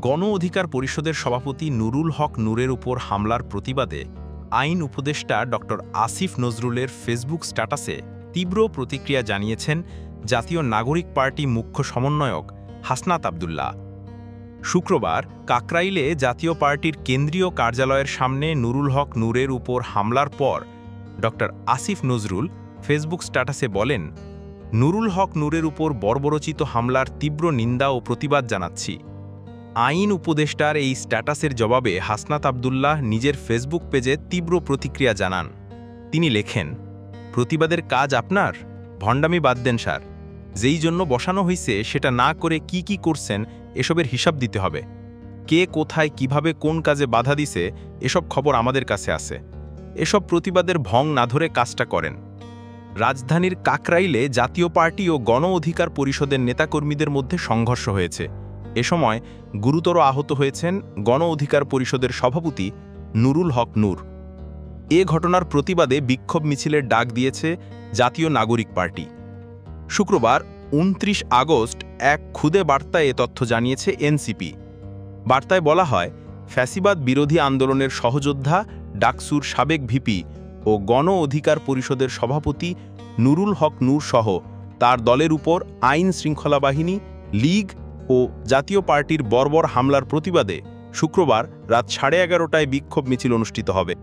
গণ অধিকার পরিষদের সভাপতি নুরুল হক নূরের উপর হামলার প্রতিবাদে আইন উপদেষ্টা ড আসিফ নজরুলের ফেসবুক স্ট্যাটাসে তীব্র প্রতিক্রিয়া জানিয়েছেন জাতীয় নাগরিক পার্টি মুখ্য সমন্বয়ক হাসনাত আব্দুল্লাহ। শুক্রবার কাকরাইলে জাতীয় পার্টির কেন্দ্রীয় কার্যালয়ের সামনে নুরুল হক নূরের উপর হামলার পর ড আসিফ নজরুল ফেসবুক স্ট্যাটাসে বলেন, নুরুল হক নূরের উপর বর্বরচিত হামলার তীব্র নিন্দা ও প্রতিবাদ জানাচ্ছি। আইন উপদেষ্টার এই স্ট্যাটাসের জবাবে হাসনাত আব্দুল্লাহ নিজের ফেসবুক পেজে তীব্র প্রতিক্রিয়া জানান। তিনি লেখেন, প্রতিবাদের কাজ আপনার, ভণ্ডামি বাদ দেন স্যার। যেই জন্য বসানো হয়েছে সেটা না করে কি কি করছেন এসবের হিসাব দিতে হবে। কে কোথায় কিভাবে কোন কাজে বাধা দিছে এসব খবর আমাদের কাছে আছে। এসব প্রতিবাদের ভং না ধরে কাজটা করেন। রাজধানীর কাকরাইলে জাতীয় পার্টি ও গণ অধিকার পরিষদের নেতাকর্মীদের মধ্যে সংঘর্ষ হয়েছে। এ সময় গুরুতর আহত হয়েছেন গণ অধিকার পরিষদের সভাপতি নুরুল হক নূর। এ ঘটনার প্রতিবাদে বিক্ষোভ মিছিলের ডাক দিয়েছে জাতীয় নাগরিক পার্টি। শুক্রবার ২৯ আগস্ট এক খুদে বার্তায় এ তথ্য জানিয়েছে এনসিপি। বার্তায় বলা হয়, ফ্যাসিবাদ বিরোধী আন্দোলনের সহযোদ্ধা ডাকসুর সাবেক ভিপি ও গণ অধিকার পরিষদের সভাপতি নুরুল হক নূর সহ তার দলের উপর আইন শৃঙ্খলা বাহিনী, লীগ ও জাতীয় পার্টির বর্বর হামলার প্রতিবাদে শুক্রবার রাত 11:30টায় বিক্ষোভ মিছিল অনুষ্ঠিত হবে।